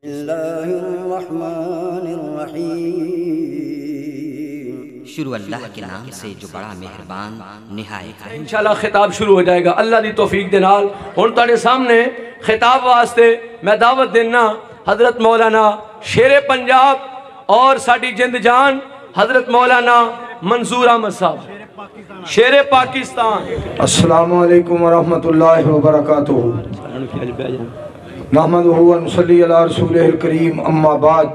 اللہ الرحمن الرحیم۔ شروع اللہ کے نام سے جو بڑا مہربان نہایت رحیم۔ انشاءاللہ خطاب شروع ہو جائے گا اللہ دی توفیق دے نال۔ ہن تہاڈے سامنے خطاب واسطے میں دعوت دینا حضرت مولانا شیر پنجاب اور ساڈی جند جان حضرت مولانا منظور احمد صاحب شیر پاکستان۔ السلام علیکم ورحمۃ اللہ وبرکاتہ۔ نحمدہ و نصلی علی رسولہ الکریم، اما بعد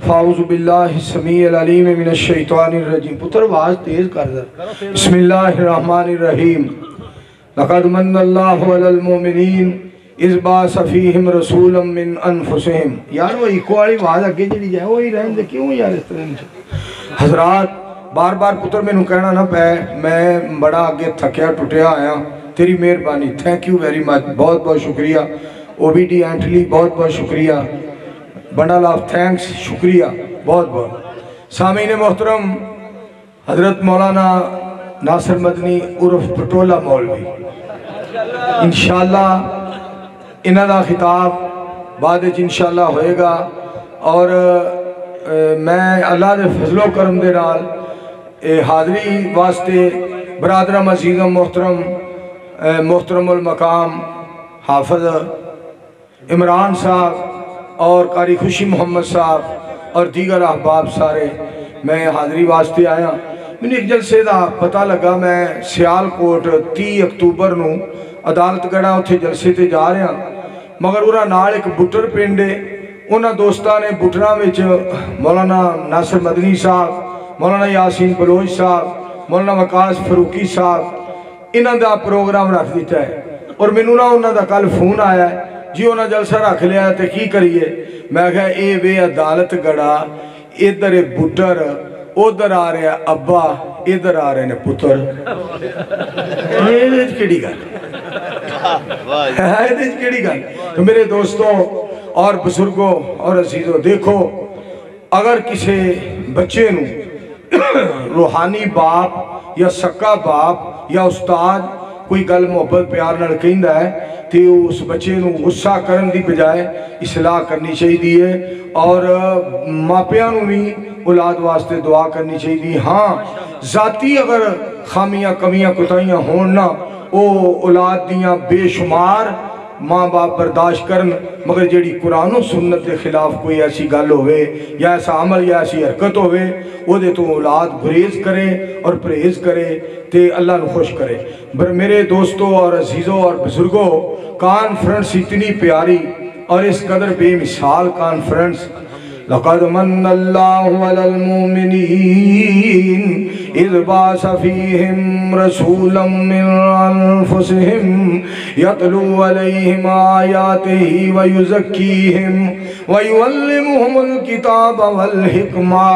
فاعوذ باللہ السمیع العلیم من الشیطان الرجیم۔ پتر آواز تیز کر دے۔ بسم اللہ الرحمن الرحیم۔ لقد من اللہ علی المومنین اذ بعث فیہم رسولا من انفسہم۔ یار وہ ایکو والی آواز اگے چلی جائے، وہی رہن دے، کیوں یار اس طرح؟ حضرات بار بار پتر میں نو کہنا نہ پے، میں بڑا آگے تھکیا ٹوٹیا آیا، تیری مہربانی، تھینک یو ویری مچ، بہت بہت شکریہ۔ او بی ڈی اینٹلی بہت بہت شکریہ، بنڈل آف تھینکس شکریہ بہت بہت۔ سامعین محترم، حضرت مولانا ناصر مدنی عرف پٹولہ مولوی انشاءاللہ انہاں دا خطاب بعد انشاءاللہ ہوئے گا، اور میں اللہ دے فضل و کرم دے نال حاضری واسطے برادرم عزیزم محترم المقام حافظ عمران صاحب اور قاری خوشی محمد صاحب اور دیگر احباب سارے میں حاضری واسطے آیا۔ میں نے ایک جلسے دا پتہ لگا، میں سیال کوٹ 30 اکتوبر نو عدالت گڑھا اتھے جلسے تے جا رہے ہیں، مگر انہاں نال ایک بٹر پنڈے، انہاں دوستاں نے بٹراں وچ مولانا ناصر مدنی صاحب، مولانا یاسین بلوچ صاحب، مولانا وقاص فروقی صاحب انہاں دا پروگرام رکھ دیتا ہے، اور میں انہاں دا کل فون آیا ہے جی انہاں جلسہ رکھ لیا ہے تے کی کریے؟ میں کہا اے وے عدالت گڑھا، ادھر بٹر، ادھر آ رہے ہیں ابا، ادھر آ رہے ہیں پتر۔ یہ کیڑی گل؟ تو میرے دوستوں اور بزرگوں اور عزیزوں، دیکھو اگر کسی بچے نو روحانی باپ یا سکا باپ یا استاد کوئی گل محبت پیار نال کہندا ہے تے اس بچے نو غصہ کرن دی بجائے اصلاح کرنی چاہیے، اور ماپیاں نو بھی اولاد واسطے دعا کرنی چاہیے۔ ہاں ذاتی اگر خامیاں کمیاں کوتاہیاں ہون نا، او اولاد دیاں بے شمار ماں باپ برداشت کرن، مگر جیڑی قرآن و سنت کے خلاف کوئی ایسی گل ہوئے یا ایسا عمل یا ایسی حرکت ہوئے، وہ دے تو اولاد گریز کرے اور پرہیز کرے تے اللہ نو خوش کرے۔ میرے دوستوں اور عزیزوں اور بزرگوں، کانفرنس اتنی پیاری اور اس قدر بے مثال کانفرنس۔ لقد من اللہ علی المومنین اذ بعث فیہم رسولا من انفسہم یتلو علیہم آیاتہ ویزکیہم ویعلمہم الکتاب والحکمہ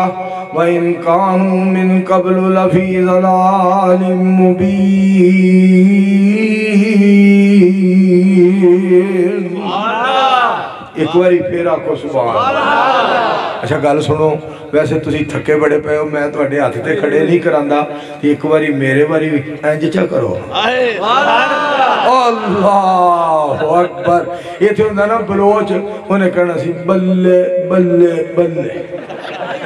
وَإِن كَانُوا مِن قَبْلُ لَفِي ضَلَالٍ مُبِينٍ۔ ایک باری پھیرا کو سبحان اللہ۔ اچھا گل سنو، ویسے تسی تھکے بڑے پے ہو، میں تو اڈے ہاتھ تے کھڑے نہیں کراندا، ایک باری میرے باری انج چا کرو۔ اللہ اکبر۔ یہ تھی ہوندہ نا بلوچ، انہیں کہنا سی بلے بلے بلے۔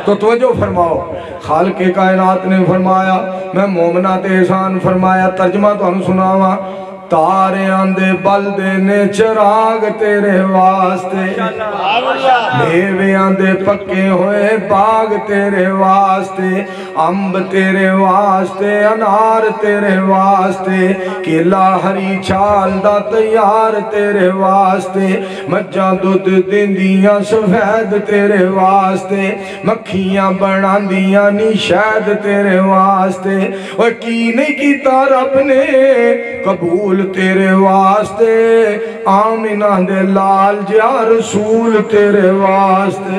تو توجہ فرماؤ، خالق کائنات نے فرمایا، میں مومنات احسان فرمایا، ترجمہ تو ہم سناوا، تارے آندے بلدے نے چراغ تیرے واسطے، میوے آندے پکے ہوئے باغ تیرے واسطے، امب تیرے واسطے، انار تیرے واسطے، کیلا ہری چھال دا تیار تیرے واسطے، مجھاں دودھ دیندیاں سفید تیرے واسطے، مکھیاں بناندیاں نی شہد تیرے واسطے، وہ کی نہیں کیتا رب نے قبول تیرے واسطے، آمینہ دے لال جا رسول تیرے واسطے۔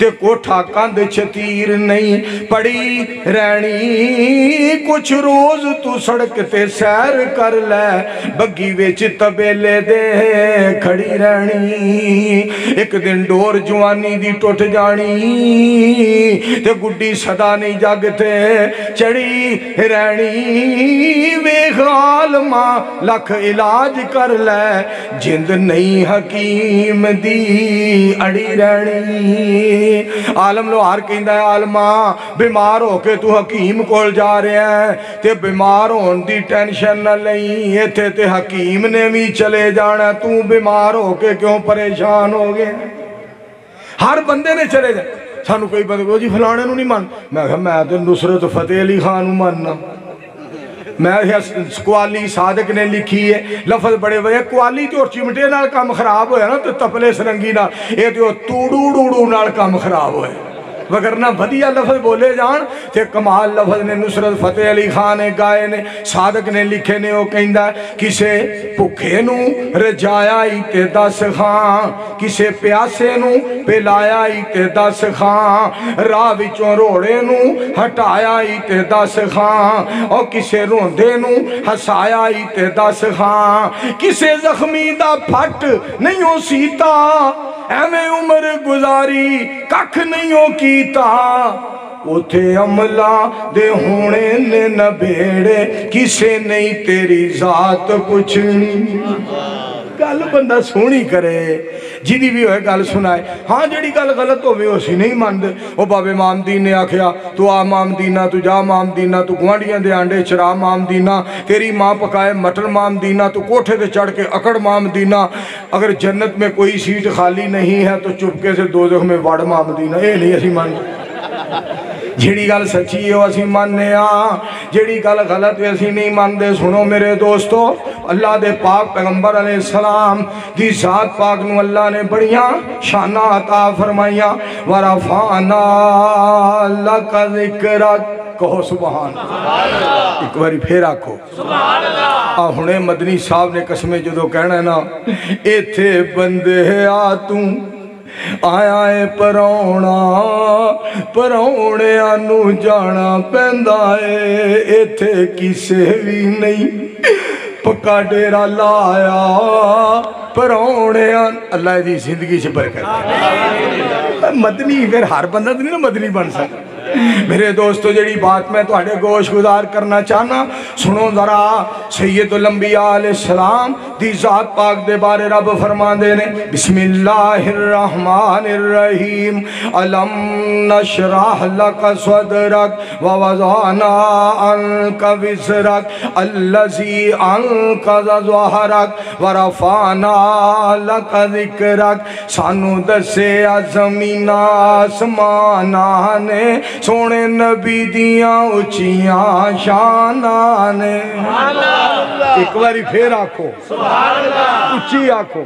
تے کوٹھا کند چتیر نہیں پڑی رہنی کچھ روز تو سڑک تے سیر کر لے بگی ویچ تبیلے دے کھڑی رہنی ایک دن ڈور جوانی دی ٹوٹ جانی تے گڈی صدا نہیں جاگتے چڑی رہنی ویخ عالمہ لکھ علاج کر لے جند نہیں حکیم دی اڑی رہنی عالم لوہار کہندہ ہے عالمہ بیمار ہو کے تو حکیم کول جا رہے ہیں تے بیمار ہون دی ٹینشن نہ لئی ایتھے تے حکیم نے بھی چلے جانا تو بیمار ہو کے کیوں پریشان ہو گئے ہر بندے نے چلے جائے سانو کوئی بندے کو جی فلانے نو نہیں مان میں کہا میں تو نصرت فتح علی خان ماننا میں کوالی صادق نے لکھی ہے لفظ بڑے وجہ کوالی تے اور چمٹے نال کام خراب ہویا نا تو تپلے سرنگی نال یہ تے توڑو ڈوڑو نال کام خراب ہویا وگرنہ بدیہ لفظ بولے جان تے کمال لفظ نے نصرت فتح علی خان نے گائے نے صادق نے لکھے نے وہ کہندہ کسے پکھے نو رجایا ہی تے 10 خان کسے پیاسے نو پلایا ہی تے 10 خان راہ وچوں روڑے نو ہٹایا ہی تے 10 خان اور کسے روندے نو ہسایا ہی تے 10 خان کسے زخمی دا پھٹ نہیں ہو سیتا ایویں عمر گزاری ککھ نہیں ہو کیتا اوتھے عملہ دے ہونے نے نہ بیڑے کسے نہیں تیری ذات پوچھنی گل بندہ سونی کرے جیدی بھی ہوئے گل سنائے ہاں جڑی گل غلط ہوئے اسی نہیں ماند او بابے مامدین نے آکھیا تو آ مامدینہ تو جا مامدینہ تو گوانڈیاں دے آنڈے چرا مامدینہ تیری ماں پکائے مٹر مامدینہ تو کوٹھے دے چڑھ کے اکڑ مامدینہ اگر جنت میں کوئی سیٹ خالی نہیں ہے تو چپکے سے دوزخ میں وڑ مامدینہ اے نہیں اسی ماند جیڑی گل سچی ہے اسی ماننے جیڑی گل غلط ہے اسی نہیں ماندے سنو میرے دوستو اللہ دے پاک پیغمبر علیہ السلام دی ذات پاک نو اللہ نے بڑیاں شانہ عطا فرمائیاں ورفعنا لک ذکرک کہو سبحان اللہ ایک باری پھر آکھو سبحان اللہ ہنے مدنی صاحب نے قسمیں جدو کہنا ہے نا ایتھے بندے آتوں آیا ہے پرونا پرونے آنو جانا پہندہ ہے ایتھے کسے بھی نہیں پکا ڈیرا لایا پرونے آن اللہ دی زندگی سے برکت مدنی پھر ہر بندہ نہیں نا مدنی بن سکتا میرے دوستو جڑی بات میں تو اڑے گوش گزار کرنا چاہنا سنو ذرا سید الانبیاء علیہ السلام دی ذات پاک دے بارے رب فرما دینے بسم اللہ الرحمن الرحیم علم نشرح لک صدرک ووضعنا عنک وزرک اللذی انقذ ظہرک ورفعنا لک ذکرک سانو دسے زمین آسمانانے سونے نبی دیاں اچیاں شانانے ایک باری پھر آکھو اچھی آکھو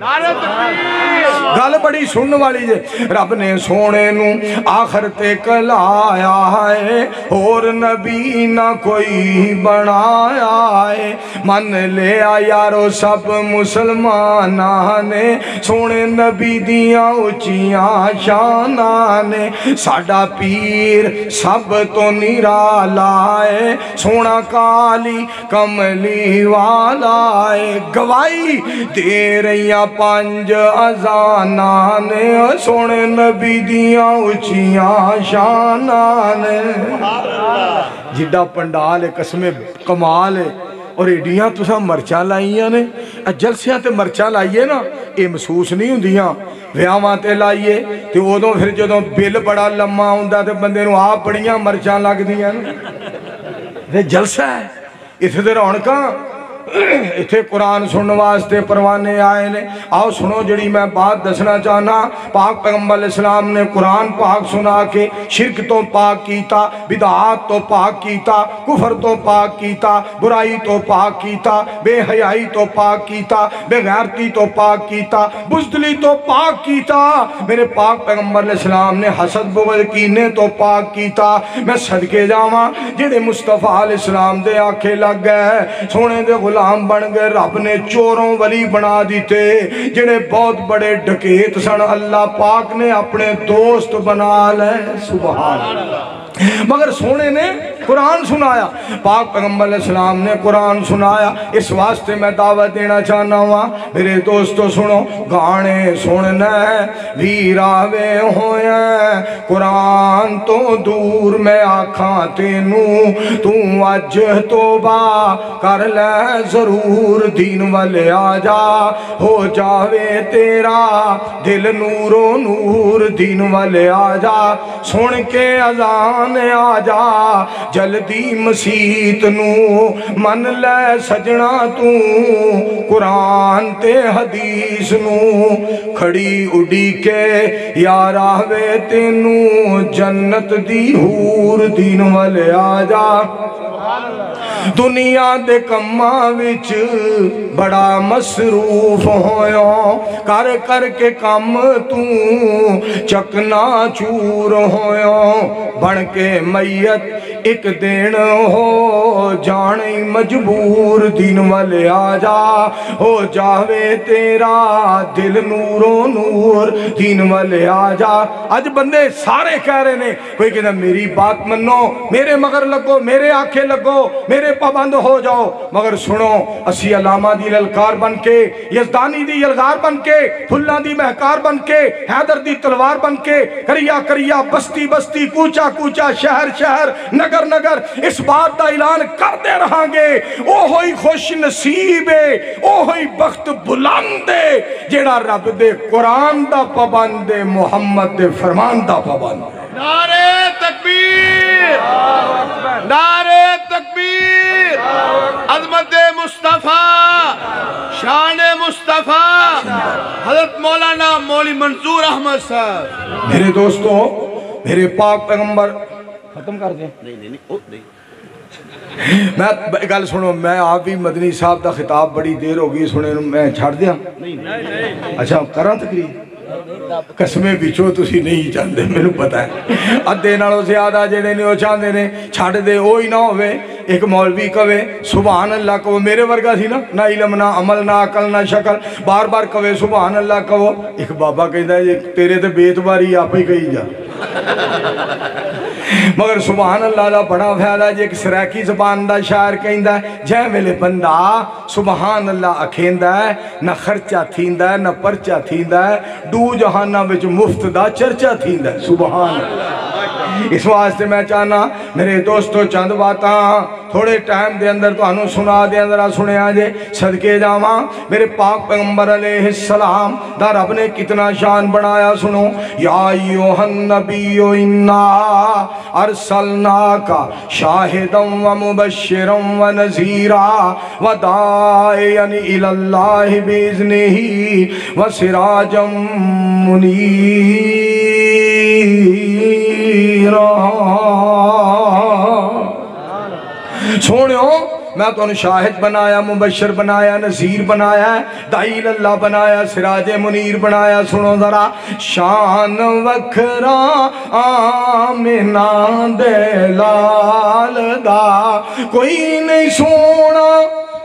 گل بڑی سننے والی جے رب نے سونے نو آخر تک لایا ہے اور نبی نہ کوئی بنایا ہے من لیا یارو سب مسلمانانے سونے نبی دیاں اچیاں شانانے ساڑا پیر سب تو نیرالا ہے سونا کالی کملی والا ہے گوائی دے رہیاں 5 اذانانے سونے نبی دیاں اچیاں شانانے جڑا پنڈال قسم کمال ہے اور ایڈیاں تساں مرچاں لائیاں نے جلسیاں تے مرچاں لائیے نا یہ محسوس نہیں ہوندیاں ویاواں تے لائیے تے ادوں پھر جدوں بل بڑا لمحہ ہوندا تے بندے نو آپ بڑیاں مرچاں لگ دیاں تے جلسہ ہے اتھے تے رونقاں اتھے قرآن سننے واسطے پروانے آئے نے آؤ سنو جڑی میں بات دسنا چاہنا پاک پیغمبر علیہ السلام نے قرآن پاک سنا کے شرک تو پاک کیتا بدعات تو پاک کیتا کفر تو پاک کیتا برائی تو پاک کیتا بے حیائی تو پاک کیتا بے غیرتی تو پاک کیتا بزدلی تو پاک کیتا میرے پاک پیغمبر علیہ السلام نے حسد بغض کینے تو پاک کیتا میں صدقے جاواں جڑے مصطفیٰ علیہ السلام دے آنکھیں لگ گئے سونے دے غلام غلام بن گئے رب نے چوروں ولی بنا دیتے جنہیں بہت بڑے ڈکیت سن اللہ پاک نے اپنے دوست بنا لے سبحان اللہ مگر سونے نے قرآن سنایا پاک پیغمبر علیہ السلام نے قرآن سنایا اس واسطے میں دعوت دینا چاہنا ہوا میرے دوستو سنو گانے سننا ویراوے ہویا قرآن تو دور میں آکھاں تینوں تو اج توبہ کر لے ضرور دین والے آجا ہو جاوے تیرا دل نور و نور دین والے آجا سن کے اذان آجا جلدی مسیت نو من لے سجنا تو قرآن تے حدیث نو کھڑی اڈی کے یار آوے تینو جنت دی حور دین والے آجا دنیا دے کماں وچ بڑا مصروف ہویا کر کر کے کم تو چکنا چور ہویا بن کے میت ایک دن ہو جانے مجبور دین والے آجا ہو جاوے تیرا دل نور و نور دین والے آجا آج بندے سارے کہہ رہے نے کوئی کہتا میری بات منو میرے مگر لگو میرے آنکھیں لگو میرے پابند ہو جاؤ مگر سنو اسی علامہ دی للکار بن کے یزدانی دی یلغار بن کے پھلاں دی مہکار بن کے حیدر دی تلوار بن کے کریا کریا بستی بستی کوچا کوچا شہر شہر نگر نگر اس بات دا اعلان کرتے رہاں گے او ہوئی خوش نصیب ہے او ہوئی بخت بلند ہے جیڑا رب دے قرآن دا پابند ہے محمد دے فرمان دا پابند ہے نعرہ تکبیر نعرہ تکبیر عظمت مصطفیٰ شان مصطفیٰ حضرت مولانا مولی منظور احمد صاحب میرے دوستو میرے پاک پیغمبر ختم کر دیں میں گل سنو میں آپ بھی مدنی صاحب دا خطاب بڑی دیر ہوگی سنے میں چھاڑ دیا اچھا کران تقریر قسمیں بچو تسی نہیں چاہتے میں نے پتا ہے ادھے نالوں زیادہ جڑے نے وہ چاہتے نے چھاڑ دے وہی نہ ہوئے ایک مولوی کہے سبحان اللہ کہو میرے ورگا سی نا نہ علم نہ عمل نہ عقل نہ شکل بار بار کہے سبحان اللہ کہو ایک بابا کہتا ہے تیرے تے بیت باری آپ ہی کہی جا مگر سبحان اللہ دا بڑا فائدہ جے ایک سریکی زبان دا شاعر کہندا ہے جے ویلے بندہ سبحان اللہ اکھیندا ہے نہ خرچہ تھیندا ہے نہ پرچہ تھیندا ہے دو جہاناں وچ مفت دا چرچا تھیندا ہے سبحان اللہ اس واسطے میں چاہنا میرے دوستو چند باتاں تھوڑے ٹائم دے اندر تو انہوں سنا دے اندر سنے آجے صدقے جاواں میرے پاک پیغمبر علیہ السلام دا رب نے کتنا شان بنایا سنو یا ایوہ النبی انا ارسلناکا شاہدا و مبشرا و نذیرا و داعیا الاللہ باذنہ و سراجا منیرا سونیو میں تو انہوں شاہد بنایا مبشر بنایا نذیر بنایا داعی اللہ بنایا سراج منیر بنایا سنو ذرا شان وکھرا آمنہ دے لال دا کوئی نہیں سونا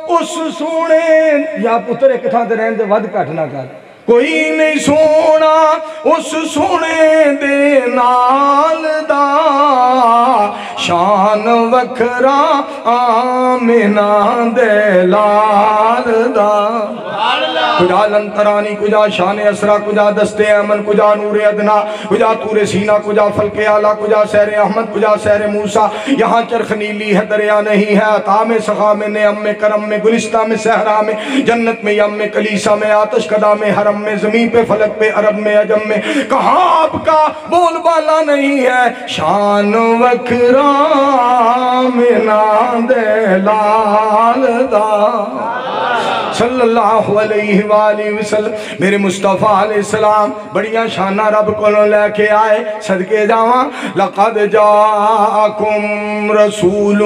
اس سونے یا پتر ایک تھا دے رہن دے ود کٹنا کر کوئی نہیں سونا اس سونے دے نال دا شان وکھرا آمنہ دے لال دا کجا لنترانی کجا شان اسرا کجا دست امن کجا نور ادنا کجا تور سینہ کجا فلک اعلیٰ کجا سیر احمد کجا سیر موسیٰ یہاں چرخ نیلی ہے دریا نہیں ہے عطا میں سخا میں نعم میں کرم میں گلستہ میں صحرا میں جنت میں یم میں کلیسا میں آتش کدا میں حرم میں زمین پہ فلک پہ عرب میں عجم میں کہاں آپ کا بول بالا نہیں ہے شان وکھرا آمنہ دے لال دا صلی اللہ علیہ وآلہ وسلم میرے مصطفیٰ علیہ السلام بڑیاں شانہ رب کو لے کے آئے صدقے جاواں لقد جاءکم رسول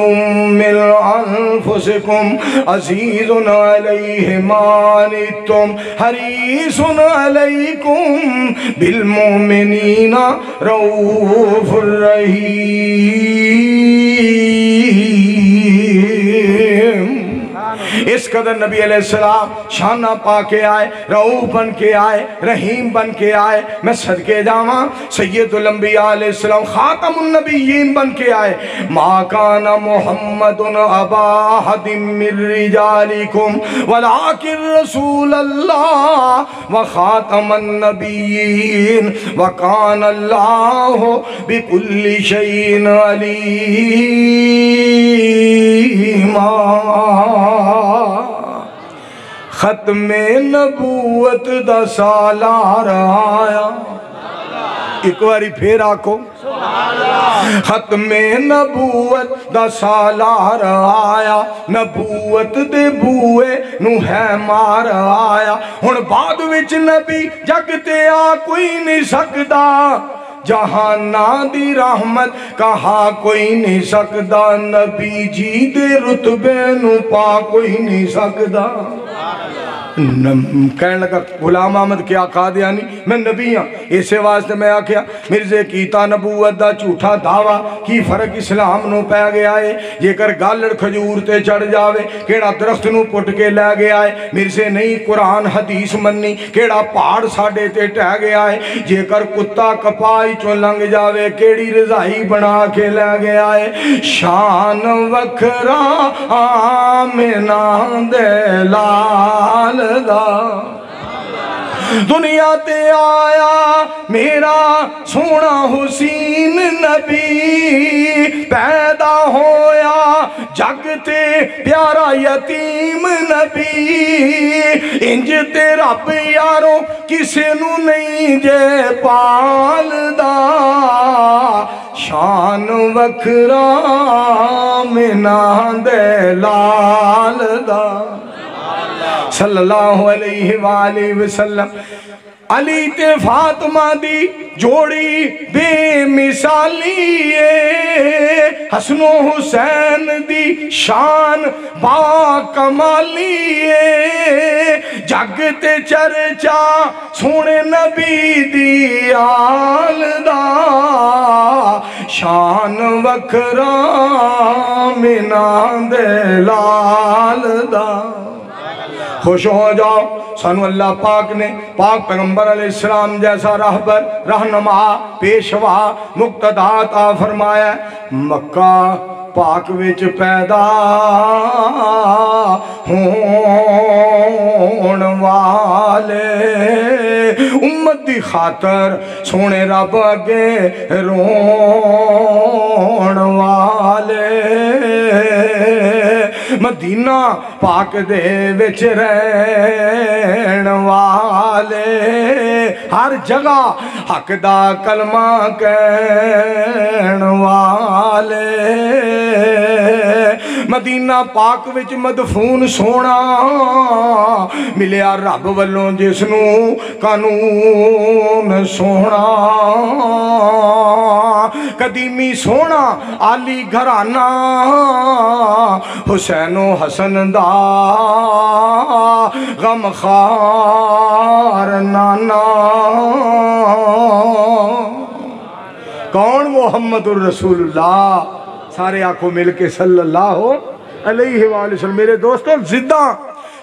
من انفسکم عزیز علیہ ما عنتم حریص علیکم بالمؤمنین رؤوف الرحیم اس قدر نبی علیہ السلام شانہ پا کے آئے، رؤوف بن کے آئے، رحیم بن کے آئے۔ میں صدقے جاواں سید الانبیاء علیہ السلام خاتم النبیین بن کے آئے۔ ما کان محمد ابا احد من رجالکم ولکن رسول اللہ وخاتم النبیین وکان اللہ بکل شیء علیما۔ ختم نبوت دا سالار آیا، ایک باری پھر آکو ختم نبوت دا سالار آیا، نبوت دے بوئے نو ہے مار آیا۔ ہن بعد وچ نبی جگ تے آ کوئی نہیں سکدا، جہانا دی رحمت کہا کوئی نہیں سکدا، نبی جی دے رتبے نو پا کوئی نہیں سکدا۔ کہنے لگا غلام احمد کیا قادیانی میں نبی ہاں، اسے واسطے میں آکھیا مرزے کیتا نبوت دا جھوٹا دعویٰ کی فرق اسلام نو پہ گیا ہے، جے کر گالڑ کھجور تے چڑھ جاوے کیڑا درخت نو پٹ کے لے گیا ہے، مرزے نہیں قرآن حدیث منی کیڑا پہاڑ ساڑے تے ٹہ گیا ہے، جے کر کتا کپائی چو لنگ جاوے کیڑی رضائی بنا کے لے گیا ہے۔ شان وکھرا آمنہ دے لال دا دنیا تے آیا میرا سونا حسین نبی، پیدا ہویا جگ تے پیارا یتیم نبی، انج تے رب یارو کسے نو نہیں جے پال دا، شان وکھرا آمنہ دے لال دا صلی اللہ علیہ وآلہ وسلم۔ علی تے فاطمہ دی جوڑی بے مثالی ہے، حسن و حسین دی شان با کمالی ہے، جگ تے چرچا سونے نبی دی آل دا، شان وکھرا آمنہ دے لال دا۔ خوش ہو جاؤ سانو اللہ پاک نے پاک پیغمبر علیہ السلام جیسا رہبر رہنما پیشوا مقتدا عطا فرمایا۔ مکہ پاک وچ پیدا ہون والے امت دی خاطر سونے رب اگے رون والے، مدینہ پاک دے وچ رہن والے، ہر جگہ حق دا کلمہ کہن والے، مدینہ پاک وچ مدفون سونا ملیا رب والوں جس نو قانون سونا، قدیمی سونا عالی گھرانہ حسین و حسن دا غم خار نانا۔ کون؟ محمد الرسول اللہ۔ سارے آنکھوں مل کے صلی اللہ علیہ وآلہ وسلم۔ میرے دوستوں زدہ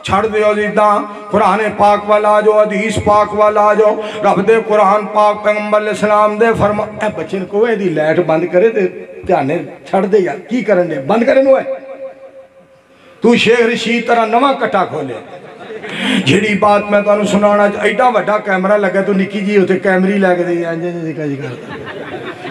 چھڑ دیو زدہ، قرآن پاک والا جو حدیث پاک والا جو رب دے قرآن پاک پیغمبر علیہ السلام دے فرما اے بچن کو اے دی لائٹ بند کرے تے دھیانے چھڑ دے یار کی کرن دے بند کرے نو ہے تو شیخ رشید طرح نواں کٹا کھولے۔ جھڑی بات میں تو انہوں سنانا ایڈا وڈا کیمرہ لگا تو نکی جی ہوتے کیمری لگ دی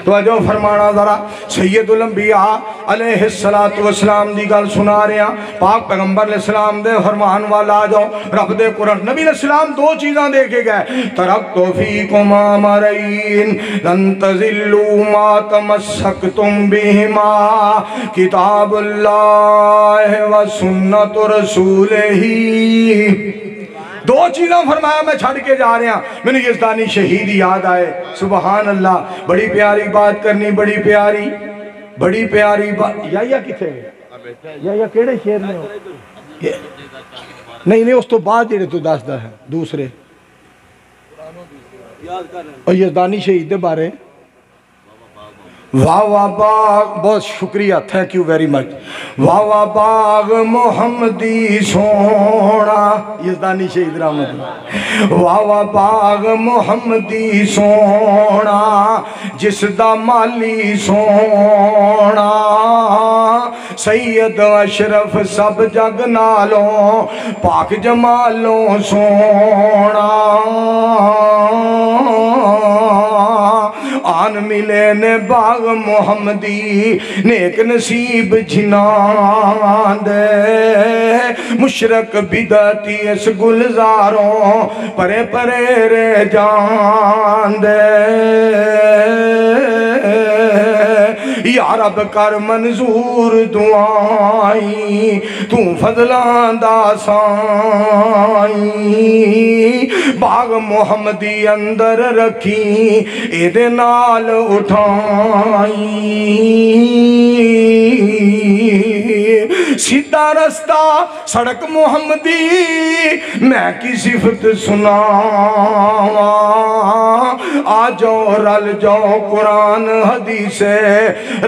تو اجو فرمانا ذرا سید الانبیاء علیہ السلام دی گل سنا رہے ہیں، پاک پیغمبر علیہ السلام دے فرمان والا جو رب دے قرآن نبی علیہ السلام دو چیزاں دیکھے گئے، ترکتو فیکم امرین لن تذلوا ما تمسکتم بہما کتاب اللہ و سنت رسولہ۔ دو چیزاں فرمایا میں چھڑ کے جا رہے ہیں، میں نے یزدانی شہید یاد آئے، سبحان اللہ، بڑی پیاری بات کرنی، بڑی پیاری بات۔ یا کتے یا کیڑے شیر میں ہو؟ نہیں اس تو بعد جڑے تو دستا ہے دوسرے اور یزدانی شہید دے بارے واہ واہ باغ، بہت شکریہ، تھینک یو ویری مچ. واہ واہ باغ محمدی سونا، یزدانی شہید رحمت اللہ. واہ واہ باغ محمدی سونا، جس دا مالی سونا، سید اشرف سب جگ نالوں، پاک جمالوں سونا. آن ملے نے باغ محمدی، نیک نصیب جنان دے، مشرق بدعتی اس گلزاروں، پرے پرے رہ جان دے. یا رب کر منظور دعائیں، تو فضلان دا سائیں، باغ محمدی اندر رکھی، ایدے نال اٹھائیں. سیدھا رستہ سڑک محمدی، میں کی صفت سنا، آ جاؤ رل جاؤ قرآن حدیث،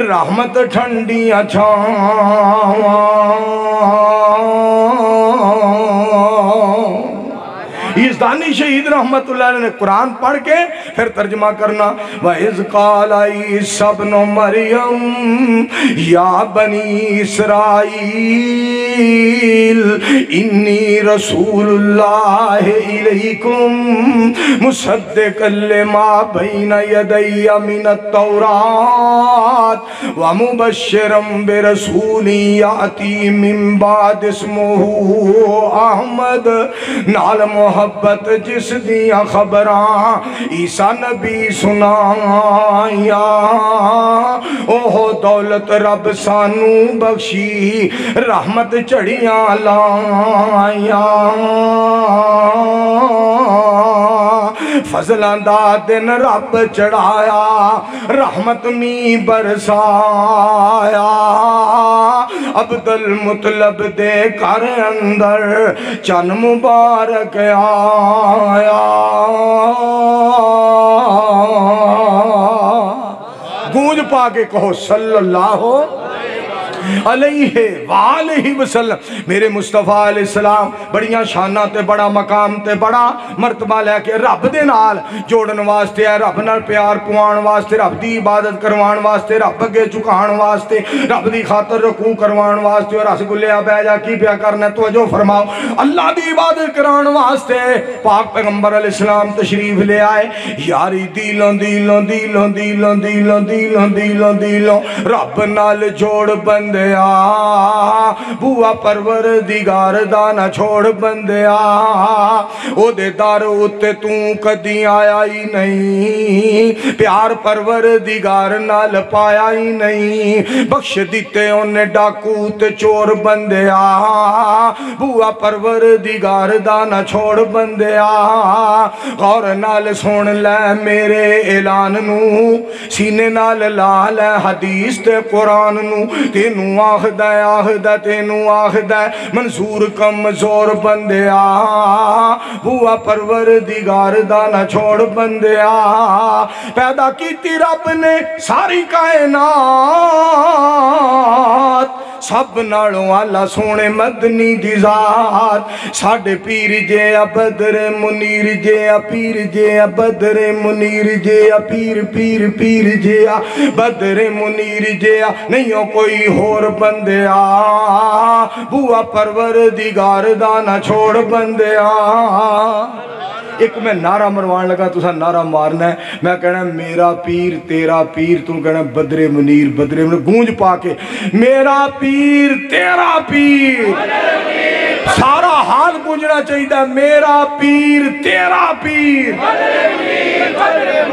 رحمت ٹھنڈیاں چھاواں. یزدانی شہید رحمت اللہ علیہ نے قرآن پڑھ کے پھر ترجمہ کرنا. وَإِذْ قَالَ عِيسَىٰ ابْنُ مَرْيَمَ يَا بَنِي إِسْرَائِيلَ إِنِّي رَسُولُ اللَّهِ إِلَيْكُمْ مُصَدِّقًا لِمَا بَيْنَ يَدَيَّ مِنَ التَّوْرَاةِ وَمُبَشِّرًا بِرَسُولٍ يَأْتِي مِن بَعْدِهِ اسْمُهُ أَحْمَدُ. نال محبت جس دیاں خبراں عیسیٰ نبی سنایا، اوہ دولت رب سانو بخشی، رحمت چڑیاں لایا. فضلان دا دن رب چڑھایا، رحمت می برسایا. عبد المطلب دے کر اندر چن مبارک آیا. گونج پا کے کہو صلی اللہ علیہ وآلہ وسلم. میرے مصطفیٰ علیہ السلام بڑیاں شانہ تے بڑا مقام تے بڑا مرتبہ لے کے رب دے نال جوڑن واسطے ہے، رب نال پیار پوان واسطے، رب دی عبادت کروان واسطے، رب اگے چکان واسطے، رب دی خاطر رکوع کروان واسطے. اور رس گلیا بہ جا کی پیا کرنا توجہ فرماؤ، اللہ دی عبادت کران واسطے پاک پیغمبر علیہ السلام تشریف لے آئے. یاری دیلوں دیلوں دیلوں دیلوں دیلوں دیلوں دیلوں دیلوں رب نال جوڑ بندے بوا پروردگار دا نہ چھوڑ بندیا. او دے دار اتے تو کدی آیا ہی نہیں، پیار پروردگار نال پایا ہی نہیں. بخش دیتے انہیں ڈاکو تے چور بندیا، بوا پروردگار دا نہ چھوڑ بندیا. غور نال سن لے میرے اعلان نو، سینے نال لا لے حدیث تے قرآن نو. تینوں آخدہ تینوں آخدہ منصور کمزور بندیا، بوا پروردگار دا نہ چھوڑ بندیا. پیدا کیتی رب نے ساری کائنات، سب نالوں اللہ سونے مدنی دی ذات. ساڑھے پیر جے بدر منیر جے پیر جے بدر منیر جے پیر پیر پیر جے بدر منیر جے نہیں ہو کوئی ہور بندیا، بوا پروردگار دا نہ چھوڑ بندیا. ایک میں نعرہ مروان لگا، تو سا نعرہ مارنا ہے، میں کہنا میرا پیر تیرا پیر، تو کہنا بدر منیر بدر منیر. گونج پا کے میرا پیر تیرا پیر، سارا حال گونجنا چاہیے، میرا پیر تیرا پیر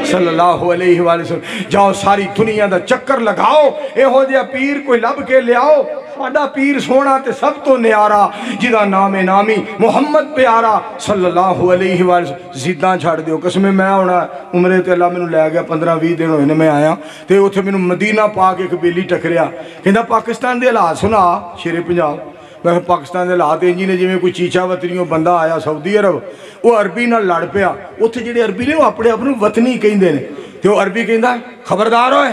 صلی اللہ علیہ وآلہ وسلم. جاؤ ساری دنیا دا چکر لگاؤ، اے ہو جیا پیر کوئی لب کے لے آؤ. ساڈا پیر سونا تے سب تو نیارا، جدا نام نامی محمد پیارا صلی اللہ علیہ وآلہ وسلم. زیداں چھاڑ دیو قسم میں ہونا عمرے تے اللہ میں نو لے گیا 15-20 دن ہوئے میں آیا تے اتھے میں نو مدینہ پاک ایک بیلی ٹکریا، کہنا پاکستان دے حالات سنا شیر پنجاب. میں پاکستان دے حالات انجی نے جی میں کوئی چیچا وطنیوں بندہ آیا سعودی عرب، وہ عربی نہ لڑ پیا. اتھے جڑے عربی نے وہ اپنے اپنے وطنی کہیں دے نے، تے وہ عربی کہیں دا خبردار ہوئے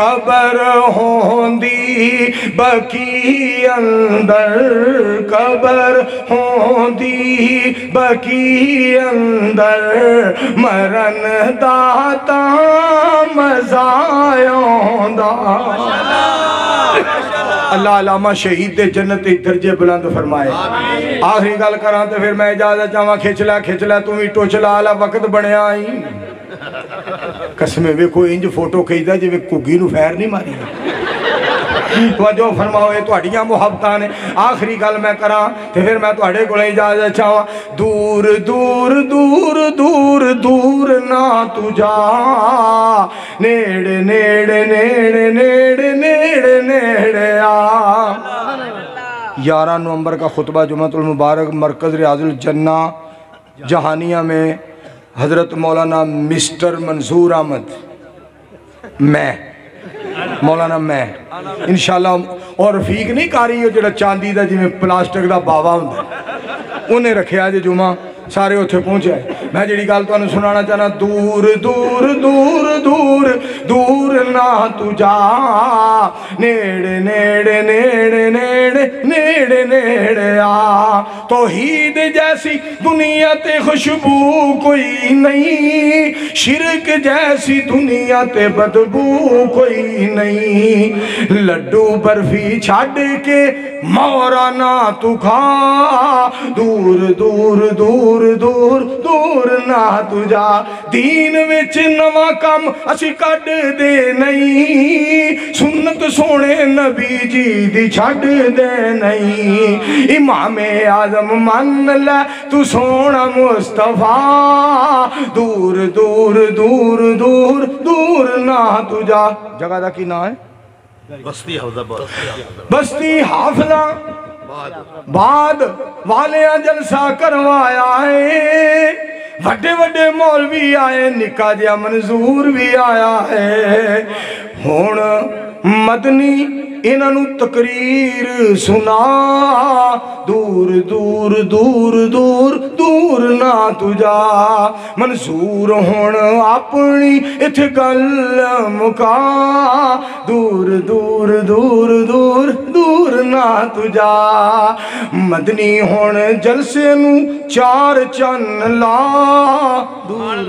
قبر ہوندی بکی اندر قبر ہوندی بکی اندر مرن داتا مزہ آوندا اللہ علامہ شہید دے جنت درجے بلند فرمائے آخری گل کراں تے پھر میں اجازت چاہواں کھچ لے تو ہی ٹوچلا والا وقت بنیا آئی قسمیں ویکھو انج فوٹو کھچدا جے کگی نو فیر نہیں ماری توجہ فرماؤ یہ تہاڈیاں محبتاں نے آخری گل میں کراں تے پھر میں تہاڈے کولے اجازت چاہواں دور دور دور دور دور نہ تو جا نیڑے نیڑے نیڑے نیڑے نیڑے نیڑے آ 11 نومبر کا خطبہ جمعۃ المبارک مرکز ریاض الجنہ جہانیہ میں حضرت مولانا مسٹر منظور احمد میں مولانا میں انشاءاللہ اور رفیق نہیں کاری ہو جڑا چاندی دا جی میں پلاسٹک دا باوا ہوں انہیں رکھے آج جمعہ سارے اتھے پہنچے میں جڑی گال تو انہوں سنانا چاہنا دور دور دور دور دور نہ تو جا نیڑے نیڑے نیڑے نیڑے نیڑے نیڑے آ توحید جیسی دنیا تے خوشبو کوئی نہیں شرک جیسی دنیا تے بدبو کوئی نہیں لڈو برفی چھاڑ کے مورا نہ تو کھا دور دور دور دور دور نہ تو جا دین وچ نواں کم اسی کڈ دے نہیں سنت سونے نبی جی دی چھڑ دے نہیں امام اعظم من لے تو سونا مصطفیٰ دور دور دور دور دور نہ تو جا جگہ دا کی نا ہے بستی حافظہ بعد والیاں جلسہ کروایا ہے وڈے وڈے مولوی آئے نکا جیا منظور بھی آیا ہے ہون مدنی انہوں تقریر سنا دور دور دور دور دور نہ تجا منظور ہون اپنی اتھ گل مکا دور دور دور دور دور نہ تجا مدنی ہون جلسے نو چار چن لا دور